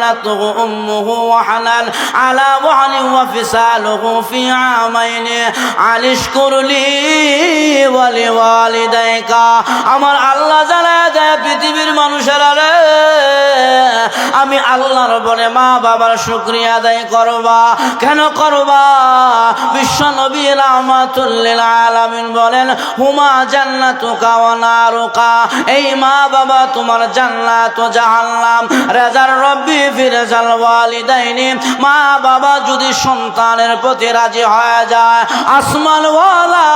حملته أمه وحنا على وهن وفصاله في عامين أن اشكر لي ولوالديك আমার আল্লাহ জানায় দেয় পৃথিবীর মানুষেরা রে আমি আল্লাহর বলে মা বাবার শুকরিয়া আদায় করবা কেন করবা বিশ্ব নবী রাহমাতুল লিল আলামিন বলেন হুমা জান্নাতুকা ওয়া নারুকা এই মা বাবা তোমার জান্নাত ও জাহান্নাম রাজার রব্বি ফিরজাল ওয়ালিদাইনি মা বাবা যদি সন্তানের প্রতি রাজি হয়ে যায় আসমান ওয়ালা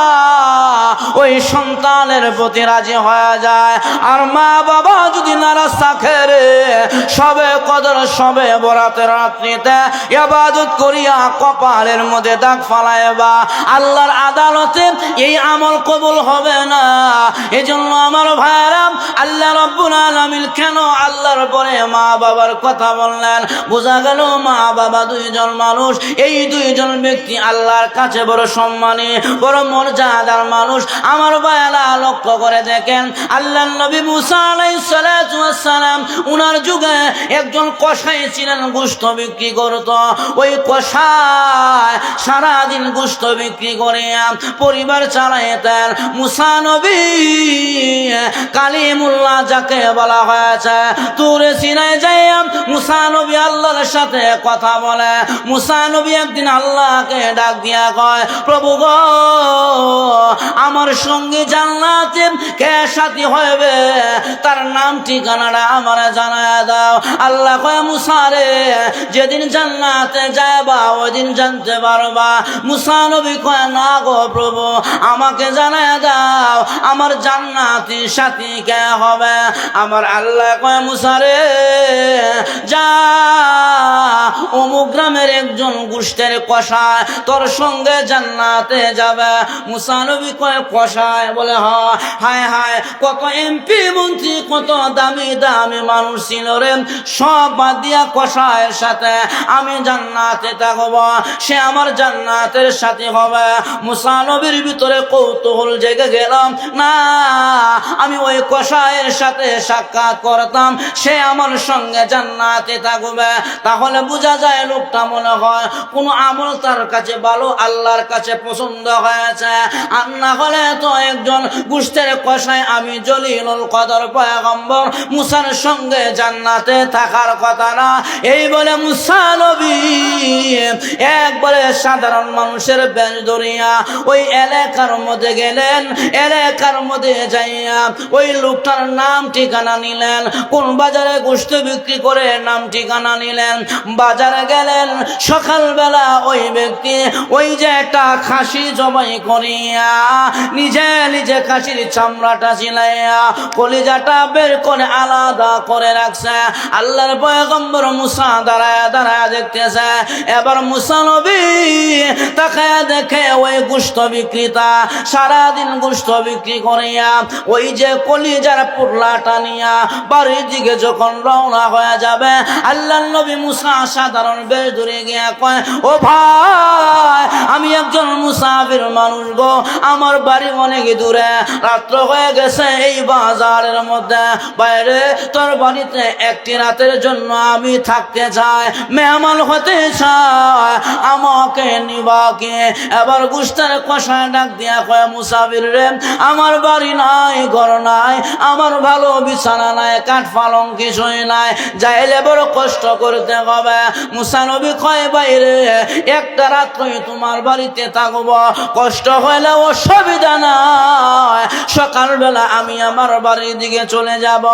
ওই সন্তানের প্রতি রাজি হয়ে যায় আর মা বাবা যদি নারাজ থাকে রে সবে কদর সবে বরাতের রাত্রিতে ইবাদত করিয়া কপালের মধ্যে দাগ ফালাইবা আল্লাহর আদালতে এই আমল কবুল হবে না এজন্য আমার ভাইরা আল্লাহ রাব্বুল আলামিন কেন আল্লাহর পরে মা বাবার কথা বললেন বোঝা গেল মা বাবা দুইজন মানুষ এই দুইজন ব্যক্তি আল্লাহর কাছে বড় সম্মানী বড় মর্যাদার মানুষ আমার ভাইরা লক্ষ্য করে দেখেন আল্লাহর নবী মুসা আলাইহিস সালাতু ওয়াস সালাম উনার যুগে একজন কসাই ছিলেন গোশত বিক্রি করত ওই কসাই সারাদিন গোশত বিক্রি করে পরিবার চালাতেন মুসা নবী কালিমুল্লাহ যাকে বলা হয়েছে তুরে সিনায় যাইয়া মুসা নবী আল্লাহর সাথে কথা বলে মুসা নবী একদিন আল্লাহকে ডাক দিয়া কয় প্রভু গো আমার সঙ্গে জান্নাতে কে সাথী হবে তার নাম ঠিকানাটা আমারে জানায় দাও আল্লাহ কয় মুসা রে যেদিন জান্নাতে যাবা ওই দিন জানতে পারবা মুসা নবী কয় না গো প্রভু আমাকে জানায় দাও আমার জান্নাতি সাথী কে হবে আমার আল্লাহ কয় মুসা রে যা অমুক গ্রামের একজন গোশতের কসাই তোর সঙ্গে জান্নাতে যাবে মুসা নবী কয় কসাই বলে হায় হায় কত এমপি মন্ত্রী কত দামি দামি মানুষ ছিল রে সব বাদ দিয়া কসাইয়ের সাথে আমি জান্নাতে থাকব সে আমার জান্নাতের সাথী হবে মুসা নবীর ভিতরে কৌতূহল জেগে গেলাম না আমি ওই কসাইয়ের সাথে সাক্ষাৎ করতাম সে আমার সঙ্গে জান্নাতে থাকবে তাহলে বোঝা যায় লোকটা মনে হয় কোন আমল তার কাছে ভালো আল্লাহর কাছে পছন্দ হয়েছে আর না হলে তো একজন গোশতের কসাই আমি জলিলুল কদর পয়গম্বর মুসার সঙ্গে জান্নাতে থাকার কথা না এই বলে মুসা নবী একবারে সাধারণ মানুষের বেশ ধরিয়া ওই এলাকার মধ্যে গেলেন এলাকার মধ্যে যাইয়া ওই লোকটার নাম ঠিকানা নিলেন কোন বাজারে গোশত বিক্রি করে নাম ঠিকানা নিলেন বাজারে গেলেন সকালবেলা ওই ব্যক্তি ওই যে একটা খাসি জবাই করিয়া নিজে নিজে খাসির চামড়াটা ছিলাইয়া কলিজাটা বের করে আলাদা করে রাখছে আল্লাহর পয়গম্বর মুসা দাঁড়ায় দাঁড়ায় দেখতেছে এবার মুসা নবী তাকায় দেখে ওই গোশত বিক্রেতা সারাদিন গোশত বিক্রি করিয়া ওই যে কলিজার পুরলাটা নিয়া বাড়ির দিকে যখন রওনা হয়ে যাবে আল্লাহর নবী মুসা সাধারণ বেশ দূরে গিয়া কয় ও ভাই আমি একজন মুসাফির মানুষ গো আমার বাড়ি অনেক দূরে রাত্র হয়ে গেছে এই বাজারের মধ্যে বাইরে তোর বাড়িতে একটি রাতের জন্য আমি থাকতে চাই মেহমান হতে চাই আমাকে নিবাকে এবার গোশতের কসাই ডাক দিয়া কয় মুসাফির রে আমার বাড়ি নাই ঘর নাই আমার ভালো বিছানা নাই কাঠ পালং কিছুই নাই যাইলে বড় কষ্ট করতে হবে মুসা নবী কয় বাইরে একটা রাত্রই তোমার বাড়িতে থাকবো কষ্ট হইলে অসুবিধা নাই সকালবেলা আমি আমার বাড়ির দিকে চলে যাব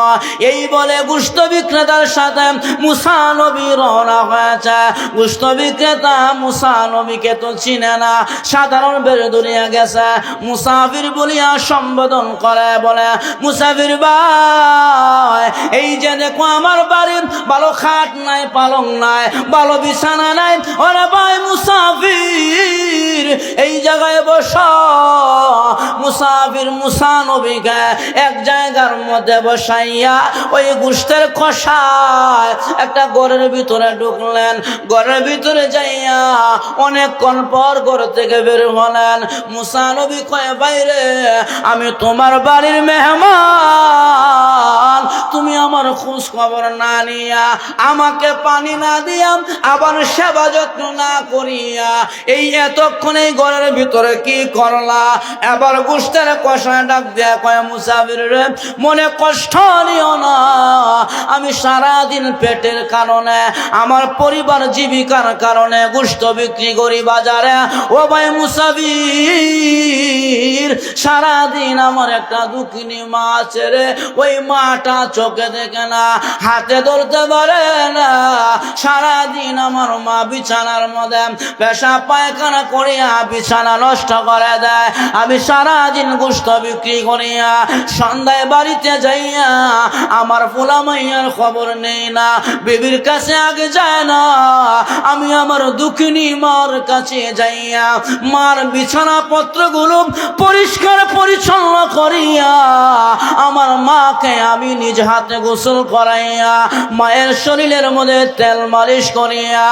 এই বলে গোশত বিক্রেতার সাথে মুসা নবী রওনা হয়েছে গোশত বিক্রেতা মুসা নবীকে তো চিনে না সাধারণ বেড়ে দূরিয়া গেছে মুসাফির বলিয়া সম্বোধন করে বলে মুসাফির ভাই এই যে দেখো আমার বাড়ির ভালো খাট নাই পালং নাই ভালো বিছানা নাই ওরে ভাই মুসাফির এই জায়গায় বসো মুসাফির মুসা নবীকে এক জায়গার মধ্যে বসাইয়া ওই গোশতের কষায় একটা ঘরের ভিতরে ঢুকলেন। ঘরের ভিতরে যাইয়া অনেকক্ষণ পর ঘর থেকে বের হলেন। মুসা নবী কয়, বাইরে আমি তোমার বাড়ির মেহমান, তুমি আমার খোঁজ খবর না নিয়া, আমাকে পানি না দিয়া, আবার সেবা যত্ন না করিয়া এই এতক্ষণ এই ঘরের ভিতরে কি করলা? এবার গোশতের কষায় ডাক দিয়া কয়, মুসাফির রে, মনে কষ্ট নিও না, আমি সারাদিন পেটের কারণে, আমার পরিবার জীবিকার কারণে গোশত বিক্রি করি বাজারে। ও ভাই মুসাফির, সারাদিন আমার একটা দুঃখিনী মা আছে রে, ওই মাটা চোখে দেখে না, হাতে ধরতে পারে না, সারাদিন আমার মা বিছানার মধ্যে পেশাব পায়খানা করিয়া বিছানা নষ্ট করে দেয়। আমি সারাদিন গোশত বিক্রি করিয়া সন্ধ্যায় বাড়িতে যাইয়া আমার পোলা মাইয়ার খবর নেই না, বিবির কাছে আগে যায় না, আমি আমার দুঃখিনী মার কাছে যাইয়া মার বিছানা পত্রগুলো পরিষ্কার পরিচ্ছন্ন করিয়া আমার মাকে আমি নিজ হাতে গোসল করাইয়া মায়ের শরীরের মধ্যে তেল মালিশ করিয়া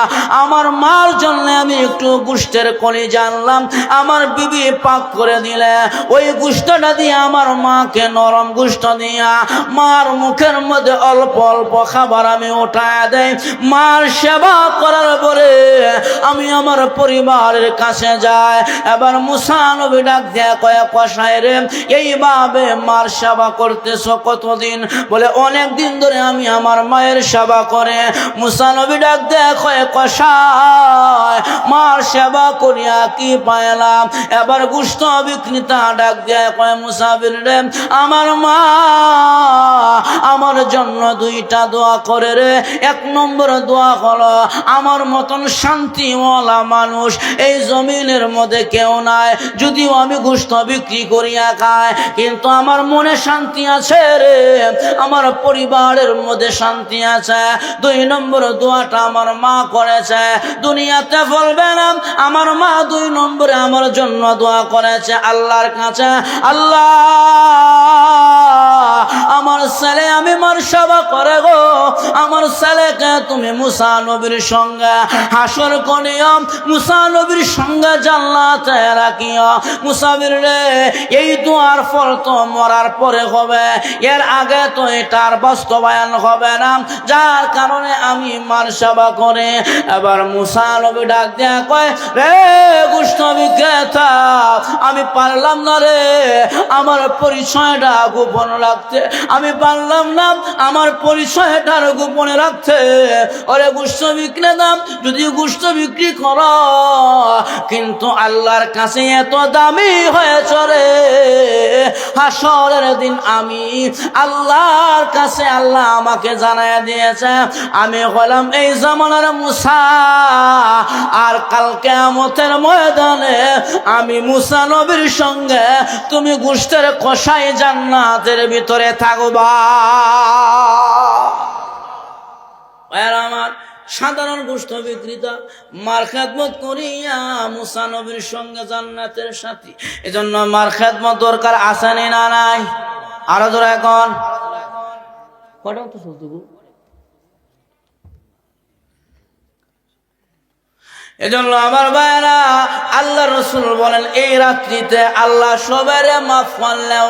আমার মার জন্য আমি একটু গোশতের কলি জানলাম, আমার বিবি পাক করে দিলে ওই গোশতটা দিয়ে আমার মাকে নরম গোশত দিয়া মার মুখের মধ্যে অল্প অল্প খাবার আমি উঠায় দেই। মার সেবা করার পরে আমি আমার পরিবারের কাছে যাই। এবার মুসা নবী ডাক দিয়া কয়, কষায় রে, এইভাবে মার সেবা করতেছ কতদিন? বলে, অনেক দিন ধরে আমি আমার মায়ের সেবা করে। মুসা নবী ডাক দিয়া কয়, কষায়, মার সেবা করিয়া কি পাইলাম? এবার গোশত বিক্রেতা ডাক দিয়া কয়, মুসাফির রে, আমার মা আমার জন্য দুইটা দোয়া করে রে। এক নম্বর দোয়া হলো, আমার মতন শান্তিওয়ালা মানুষ এই জমিনের মধ্যে কেউ নাই, যদিও আমি গোশত বিক্রি করিয়া খাই, কিন্তু আমার মনে শান্তি আছে রে, আমার পরিবারের মধ্যে শান্তি আছে। দুই নম্বর দোয়াটা আমার মা করেছে, দুনিয়াতে বলবে না, আমার মা দুই নম্বরে আমার জন্য দোয়া করেছে আল্লাহর কাছে, আল্লাহ আমার ছেলে আমি মার সেবা করে গো, আমার ছেলেকে তুমি মুসা নবীর সঙ্গে হাসর করিও, মুসা নবীর সঙ্গে জান্নাতে রাখিও। মুসাফির রে, এই দোয়ার ফল তো মরার পরে হবে, এর আগে তো এটার বাস্তবায়ন হবে না, যার কারণে আমি মার সেবা করে। এবার মুসা নবী ডাক দেয়া কয়, রে গোশত বিক্রেতা, আমি পারলাম না রে আমার পরিচয়টা গোপন রাখতে, আমি পারলাম না আমার পরিচয়টার গোপনে রাখতে। ওরে গোশত বিক্রেতা, যদি গোশত বিক্রি কর, কিন্তু আল্লাহর কাছে এত দামি হয়েছ রে, হাসরের দিন আমি আল্লাহর কাছে, আল্লাহ আমাকে জানায় দিয়েছে আমি হলাম এই জামানার মুসা, আর কাল কিয়ামতের ময়দানে আমি মুসা নবীর সঙ্গে তুমি গোশতের কষাই জান্নাতের ভিতরে থাকবা। আমার সাধারণ গোশত বিক্রেতা মার খেদমত করিয়া মুসা নবীর সঙ্গে জান্নাতের সাথী, এজন্য মার খেদমত দরকার আছে না নাই? আরো ধরে এখন কটা তো শুনতে, এজন্য আমার ভাইরা, আল্লাহ রসুল বলেন এই রাত্রিতে আল্লাহ সবারে মাফ করলেও